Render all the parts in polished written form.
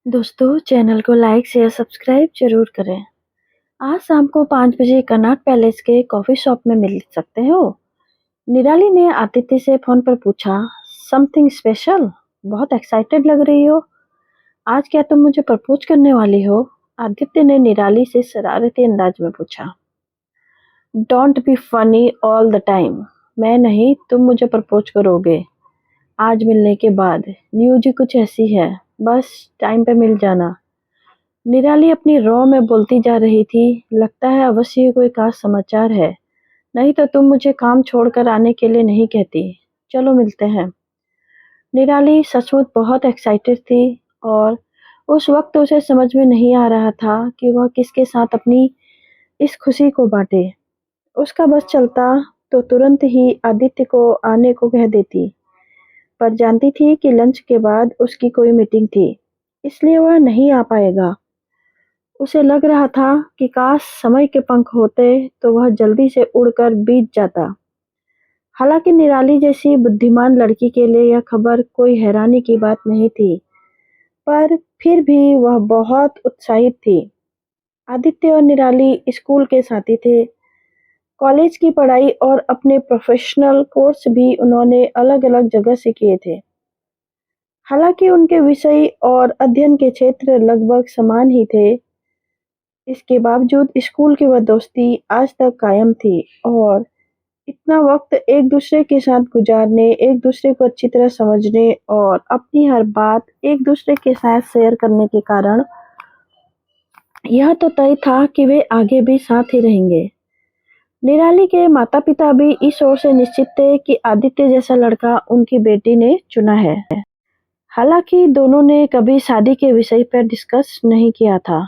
दोस्तों चैनल को like share subscribe जरूर करें। आज शाम को 5 बजे कनॉट पैलेस के कॉफी शॉप में मिल सकते हो। निराली ने आदित्य से फोन पर पूछा, समथिंग स्पेशल? बहुत एक्साइटेड लग रही हो। आज क्या तुम मुझे प्रपोज करने वाली हो? आदित्य ने निराली से शरारती अंदाज में पूछा। Don't be funny all the time. मैं नहीं, तुम मुझे प्रपोज करोगे आज मिलने के बाद। न्यूज ही कुछ ऐसी है, बस टाइम पे मिल जाना। निराली अपनी रॉ में बोलती जा रही थी। लगता है अवश्य कोई खास समाचार है, नहीं तो तुम मुझे काम छोड़कर आने के लिए नहीं कहती। चलो मिलते हैं। निराली सचमुच बहुत एक्साइटेड थी और उस वक्त उसे समझ में नहीं आ रहा था कि वह किसके साथ अपनी इस खुशी को बांटे। उसका बस चलता तो तुरंत ही आदित्य को आने को कह देती, पर जानती थी कि लंच के बाद उसकी कोई मीटिंग थी, इसलिए वह नहीं आ पाएगा। उसे लग रहा था कि काश समय के पंख होते तो वह जल्दी से उड़कर बीत जाता। हालांकि निराली जैसी बुद्धिमान लड़की के लिए यह खबर कोई हैरानी की बात नहीं थी, पर फिर भी वह बहुत उत्साहित थी। आदित्य और निराली स्कूल के साथी थे। कॉलेज की पढ़ाई और अपने प्रोफेशनल कोर्स भी उन्होंने अलग-अलग जगह से किए थे। हालांकि उनके विषय और अध्ययन के क्षेत्र लगभग समान ही थे, इसके बावजूद स्कूल की वह दोस्ती आज तक कायम थी और इतना वक्त एक दूसरे के साथ गुजारने, एक दूसरे को अच्छी तरह समझने और अपनी हर बात एक दूसरे के साथ शेयर करने के कारण यह तो तय था कि वे आगे भी साथ ही रहेंगे। निराली के माता-पिता भी इस ओर से निश्चित थे कि आदित्य जैसा लड़का उनकी बेटी ने चुना है। हालांकि दोनों ने कभी शादी के विषय पर डिस्कस नहीं किया था,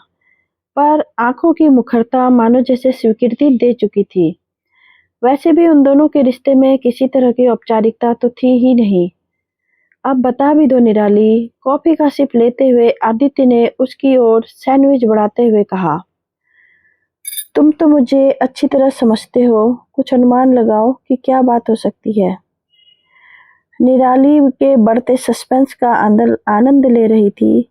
पर आंखों की मुखरता मानो जैसे स्वीकृति दे चुकी थी। वैसे भी उन दोनों के रिश्ते में किसी तरह की औपचारिकता तो थी ही नहीं। अब बता भी दो निराली। कॉफी का सिप लेते हुए आदित्य ने उसकी ओर सैंडविच बढ़ाते हुए कहा। तुम तो मुझे अच्छी तरह समझते हो, कुछ अनुमान लगाओ कि क्या बात हो सकती है। निराली के बढ़ते सस्पेंस का आनंद ले रही थी।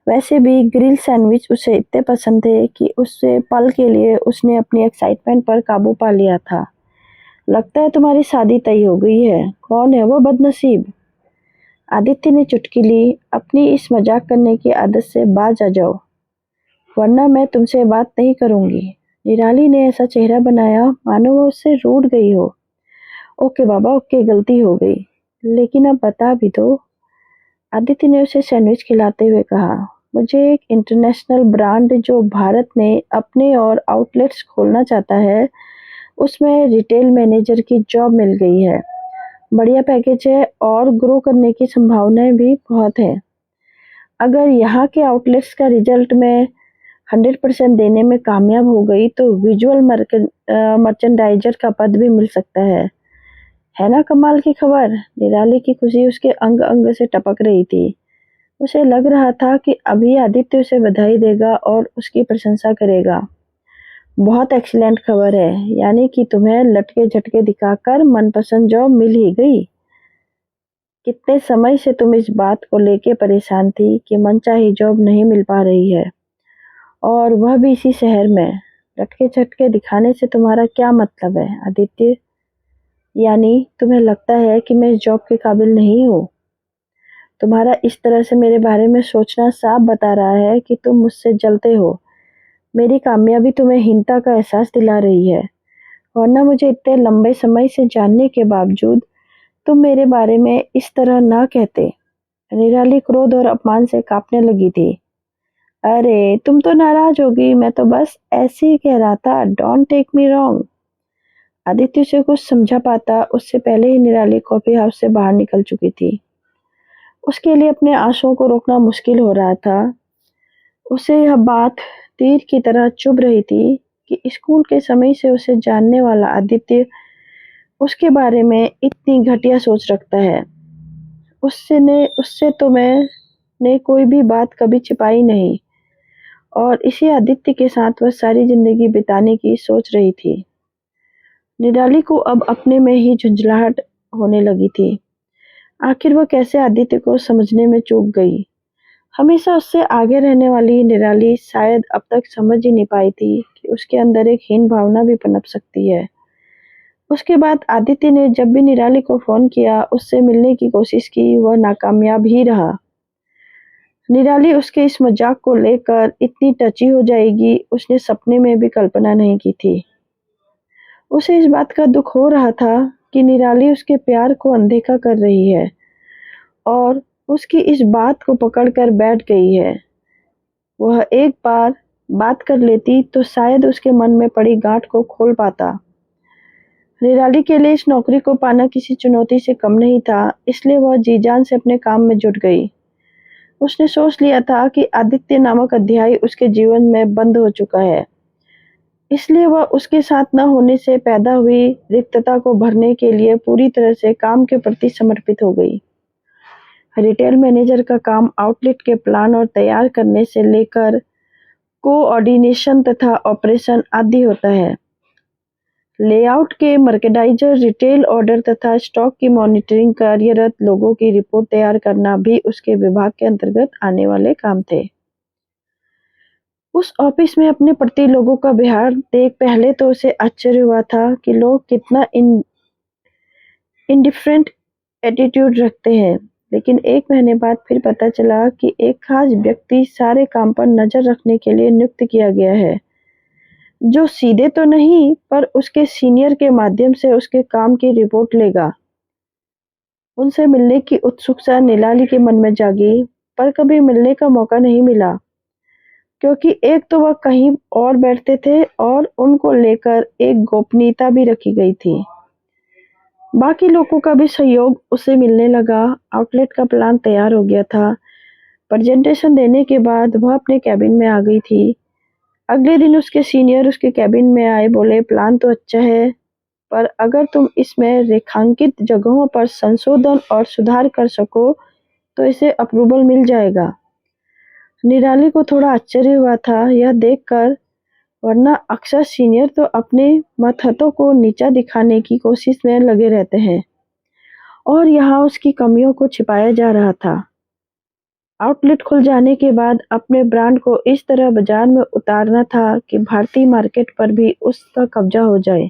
वैसे भी ग्रिल सैंडविच उसे इतने पसंद थे कि उससे पल के लिए उसने अपनी एक्साइटमेंट पर काबू पा लिया था। लगता है तुम्हारी शादी तय हो गई है। कौन है वो बदनसीब? आदित्य ने चुटकी ली। अपनी इस मजाक करने की आदत से बाज आ जाओ, वरना मैं तुमसे बात नहीं करूंगी। निराली ने ऐसा चेहरा बनाया मानो वो उससे रूठ गई हो। ओके बाबा, ओके, गलती हो गई, लेकिन अब बता भी दो। आदित्य ने उसे सैंडविच खिलाते हुए कहा। मुझे एक इंटरनेशनल ब्रांड जो भारत में अपने और आउटलेट्स खोलना चाहता है, उसमें रिटेल मैनेजर की जॉब मिल गई है। बढ़िया पैकेज है और ग्रो करने की संभावनाएं भी बहुत है। अगर यहाँ के आउटलेट्स का रिजल्ट में 100% देने में कामयाब हो गई तो विजुअल मर्चेंडाइजर का पद भी मिल सकता है ना कमाल की खबर? निराली की खुशी उसके अंग अंग से टपक रही थी। उसे लग रहा था कि अभी आदित्य उसे बधाई देगा और उसकी प्रशंसा करेगा। बहुत एक्सीलेंट खबर है, यानी कि तुम्हें लटके झटके दिखाकर मनपसंद जॉब मिल ही गई। कितने समय से तुम इस बात को लेके परेशान थी कि मनचाही जॉब नहीं मिल पा रही है, और वह भी इसी शहर में। लटके झटके दिखाने से तुम्हारा क्या मतलब है आदित्य? यानी तुम्हें लगता है कि मैं इस जॉब के काबिल नहीं हूँ? तुम्हारा इस तरह से मेरे बारे में सोचना साफ बता रहा है कि तुम मुझसे जलते हो। मेरी कामयाबी तुम्हें हीनता का एहसास दिला रही है, वरना मुझे इतने लंबे समय से जानने के बावजूद तुम मेरे बारे में इस तरह ना कहते। निराली क्रोध और अपमान से कांपने लगी थी। अरे तुम तो नाराज होगी, मैं तो बस ऐसे ही कह रहा था, don't take me wrong. Aditya उसे कुछ समझा पाता उससे पहले ही निराली कॉफी हाउस से बाहर निकल चुकी थी। उसके लिए अपने आंसुओं को रोकना मुश्किल हो रहा था। उसे यह बात तीर की तरह चुभ रही थी कि स्कूल के समय से उसे जानने वाला आदित्य उसके बारे में इतनी घटिया सोच रखता है। उससे तो मैंने कोई भी बात कभी छिपाई नहीं, और इसी आदित्य के साथ वह सारी जिंदगी बिताने की सोच रही थी। निराली को अब अपने में ही झुंझलाहट होने लगी थी। आखिर वह कैसे आदित्य को समझने में चूक गई। हमेशा उससे आगे रहने वाली निराली शायद अब तक समझ ही नहीं पाई थी कि उसके अंदर एक हीन भावना भी पनप सकती है। उसके बाद आदित्य ने जब भी निराली को फ़ोन किया, उससे मिलने की कोशिश की, वह नाकामयाब ही रहा। निराली उसके इस मज़ाक को लेकर इतनी टची हो जाएगी, उसने सपने में भी कल्पना नहीं की थी। उसे इस बात का दुःख हो रहा था कि निराली उसके प्यार को अनदेखा कर रही है और उसकी इस बात को पकड़ कर बैठ गई है। वह एक बार बात कर लेती तो शायद उसके मन में पड़ी गांठ को खोल पाता। निराली के लिए इस नौकरी को पाना किसी चुनौती से कम नहीं था, इसलिए वह जी-जान से अपने काम में जुट गई। उसने सोच लिया था कि आदित्य नामक अध्याय उसके जीवन में बंद हो चुका है, इसलिए वह उसके साथ न होने से पैदा हुई रिक्तता को भरने के लिए पूरी तरह से काम के प्रति समर्पित हो गई। रिटेल मैनेजर का काम आउटलेट के प्लान और तैयार करने से लेकर कोऑर्डिनेशन तथा ऑपरेशन आदि होता है। लेआउट के मर्केंडाइजर, रिटेल ऑर्डर तथा स्टॉक की मॉनिटरिंग, कार्यरत लोगों की रिपोर्ट तैयार करना भी उसके विभाग के अंतर्गत आने वाले काम थे। उस ऑफिस में अपने प्रति लोगों का व्यवहार देख पहले तो उसे आश्चर्य हुआ था कि लोग कितना इंडिफरेंट एटीट्यूड रखते हैं, लेकिन एक महीने बाद फिर पता चला कि एक खास व्यक्ति सारे काम पर नजर रखने के लिए नियुक्त किया गया है, जो सीधे तो नहीं पर उसके सीनियर के माध्यम से उसके काम की रिपोर्ट लेगा। उनसे मिलने की उत्सुकता निराली के मन में जागी, पर कभी मिलने का मौका नहीं मिला, क्योंकि एक तो वह कहीं और बैठते थे और उनको लेकर एक गोपनीयता भी रखी गई थी। बाकी लोगों का भी सहयोग उसे मिलने लगा। आउटलेट का प्लान तैयार हो गया था। प्रेजेंटेशन देने के बाद वह अपने कैबिन में आ गई थी। अगले दिन उसके सीनियर उसके कैबिन में आए, बोले, प्लान तो अच्छा है, पर अगर तुम इसमें रेखांकित जगहों पर संशोधन और सुधार कर सको तो इसे अप्रूवल मिल जाएगा। निराली को थोड़ा आश्चर्य हुआ था यह देखकर, वरना अक्सर सीनियर तो अपने मतहतों को नीचा दिखाने की कोशिश में लगे रहते हैं और यहाँ उसकी कमियों को छिपाया जा रहा था। आउटलेट खुल जाने के बाद अपने ब्रांड को इस तरह बाजार में उतारना था कि भारतीय मार्केट पर भी उसका कब्जा हो जाए।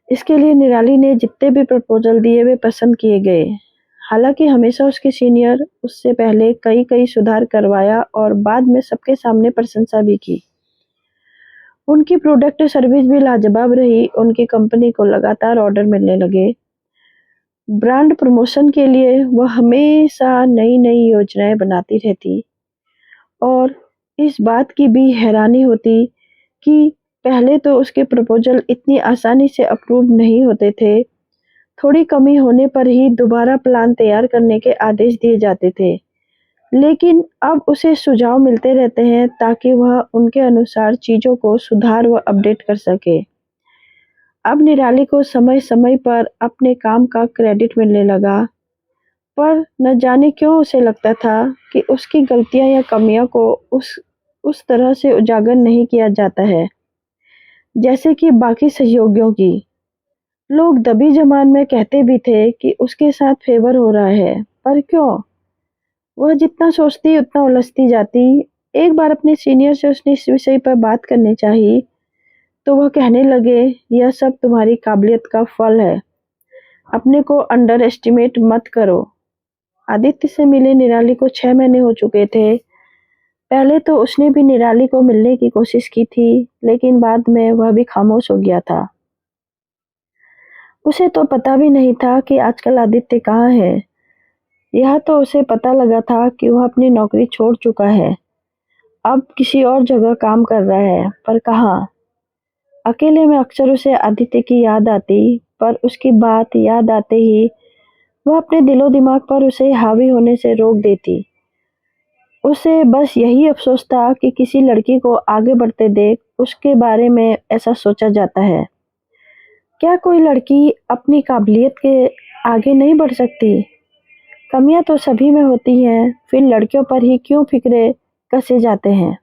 इसके लिए निराली ने जितने भी प्रपोजल दिए वे पसंद किए गए। हालांकि हमेशा उसके सीनियर उससे पहले कई सुधार करवाया और बाद में सबके सामने प्रशंसा भी की। उनकी प्रोडक्ट सर्विस भी लाजवाब रही। उनकी कंपनी को लगातार ऑर्डर मिलने लगे। ब्रांड प्रमोशन के लिए वह हमेशा नई योजनाएं बनाती रहती और इस बात की भी हैरानी होती कि पहले तो उसके प्रपोजल इतनी आसानी से अप्रूव नहीं होते थे। थोड़ी कमी होने पर ही दोबारा प्लान तैयार करने के आदेश दिए जाते थे, लेकिन अब उसे सुझाव मिलते रहते हैं ताकि वह उनके अनुसार चीजों को सुधार व अपडेट कर सके। अब निराली को समय-समय पर अपने काम का क्रेडिट मिलने लगा, पर न जाने क्यों उसे लगता था कि उसकी गलतियां या कमियों को उस तरह से उजागर नहीं किया जाता है, जैसे कि बाकी सहयोगियों की। लोग दबी जबान में कहते भी थे कि उसके साथ फेवर हो रहा है, पर क्यों? वह जितना सोचती उतना उलझती जाती। एक बार अपने सीनियर से उसने इस विषय पर बात करनी चाहिए, तो वह कहने लगे, यह सब तुम्हारी काबिलियत का फल है, अपने को अंडर एस्टिमेट मत करो। आदित्य से मिले निराली को 6 महीने हो चुके थे। पहले तो उसने भी निराली को मिलने की कोशिश की थी, लेकिन बाद में वह भी खामोश हो गया था। उसे तो पता भी नहीं था कि आजकल आदित्य कहाँ है। यह तो उसे पता लगा था कि वह अपनी नौकरी छोड़ चुका है, अब किसी और जगह काम कर रहा है, पर कहाँ? अकेले में अक्सर उसे आदित्य की याद आती, पर उसकी बात याद आते ही वह अपने दिलो दिमाग पर उसे हावी होने से रोक देती। उसे बस यही अफसोस था कि किसी लड़की को आगे बढ़ते देख उसके बारे में ऐसा सोचा जाता है। क्या कोई लड़की अपनी काबिलियत के आगे नहीं बढ़ सकती? कमियां तो सभी में होती हैं, फिर लड़कियों पर ही क्यों फिक्रे कसे जाते हैं?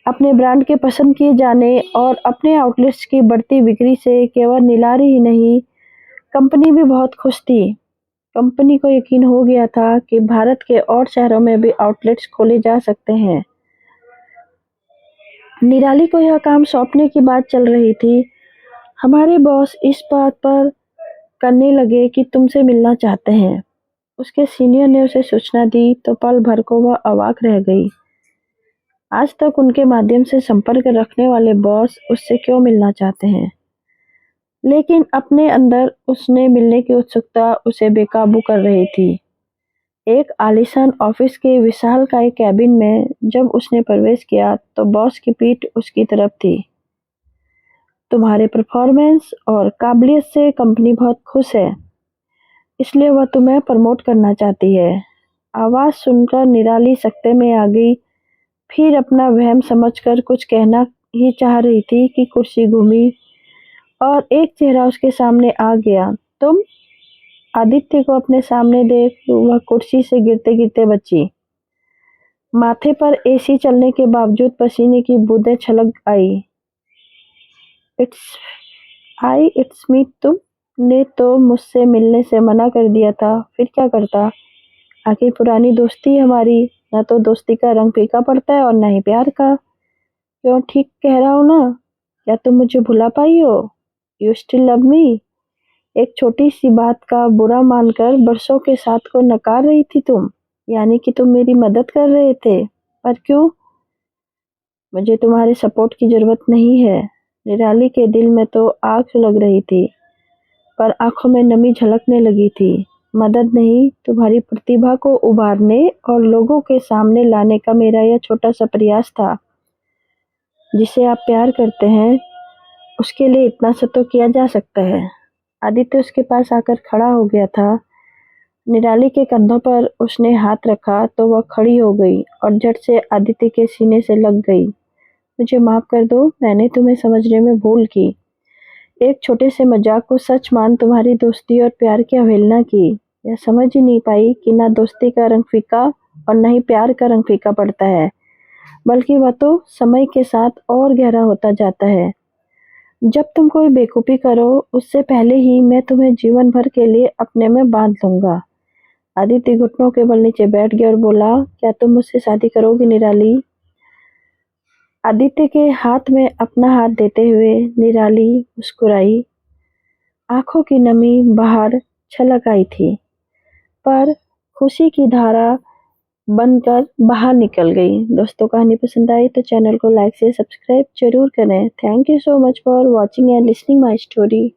अपने ब्रांड के पसंद किए जाने और अपने आउटलेट्स की बढ़ती बिक्री से केवल निराली ही नहीं, कंपनी भी बहुत खुश थी। कंपनी को यकीन हो गया था कि भारत के और शहरों में भी आउटलेट्स खोले जा सकते हैं। निराली को यह काम सौंपने की बात चल रही थी। हमारे बॉस इस बात पर करने लगे कि तुमसे मिलना चाहते हैं। उसके सीनियर ने उसे सूचना दी तो पल भर को वह अवाक रह गई। आज तक उनके माध्यम से संपर्क रखने वाले बॉस उससे क्यों मिलना चाहते हैं? लेकिन अपने अंदर उसने मिलने की उत्सुकता उसे बेकाबू कर रही थी। एक आलीशान ऑफिस के विशालकाय कैबिन में जब उसने प्रवेश किया तो बॉस की पीठ उसकी तरफ थी। तुम्हारे परफॉर्मेंस और काबिलियत से कंपनी बहुत खुश है, इसलिए वह तुम्हें प्रमोट करना चाहती है। आवाज सुनकर निराली सकते में आ गई। फिर अपना वहम समझकर कुछ कहना ही चाह रही थी कि कुर्सी घूमी और एक चेहरा उसके सामने आ गया। तुम? आदित्य को अपने सामने देख वह कुर्सी से गिरते गिरते बची। माथे पर एसी चलने के बावजूद पसीने की बूंदें छलक आई। It's me. तुमने तो मुझसे मिलने से मना कर दिया था, फिर क्या करता? आखिर पुरानी दोस्ती है हमारी, ना तो दोस्ती का रंग फीका पड़ता है और ना ही प्यार का। क्यों, ठीक कह रहा हूँ ना? क्या तुम मुझे भुला पाई हो? You still love me? एक छोटी सी बात का बुरा मानकर बरसों के साथ को नकार रही थी तुम। यानी कि तुम मेरी मदद कर रहे थे, पर क्यों? मुझे तुम्हारे सपोर्ट की जरूरत नहीं है। निराली के दिल में तो आग सुलग रही थी, पर आंखों में नमी झलकने लगी थी। मदद नहीं, तुम्हारी प्रतिभा को उभारने और लोगों के सामने लाने का मेरा यह छोटा सा प्रयास था। जिसे आप प्यार करते हैं, उसके लिए इतना सा तो किया जा सकता है। आदित्य उसके पास आकर खड़ा हो गया था। निराली के कंधों पर उसने हाथ रखा तो वह खड़ी हो गई और झट से आदित्य के सीने से लग गई। मुझे माफ कर दो, मैंने तुम्हें समझने में भूल की। एक छोटे से मजाक को सच मान तुम्हारी दोस्ती और प्यार की अवहेलना की। यह समझ ही नहीं पाई कि ना दोस्ती का रंग फीका और न ही प्यार का रंग फीका पड़ता है, बल्कि वह तो समय के साथ और गहरा होता जाता है। जब तुम कोई बेवकूफ़ी करो, उससे पहले ही मैं तुम्हें जीवन भर के लिए अपने में बांध लूंगा। आदित्य घुटनों के बल नीचे बैठ गया और बोला, क्या तुम मुझसे शादी करोगी निराली? आदित्य के हाथ में अपना हाथ देते हुए निराली मुस्कुराई। आंखों की नमी बाहर छलक आई थी, पर खुशी की धारा बनकर बाहर निकल गई। दोस्तों, कहानी पसंद आई तो चैनल को लाइक से सब्सक्राइब जरूर करें। Thank you so much for watching and listening my story.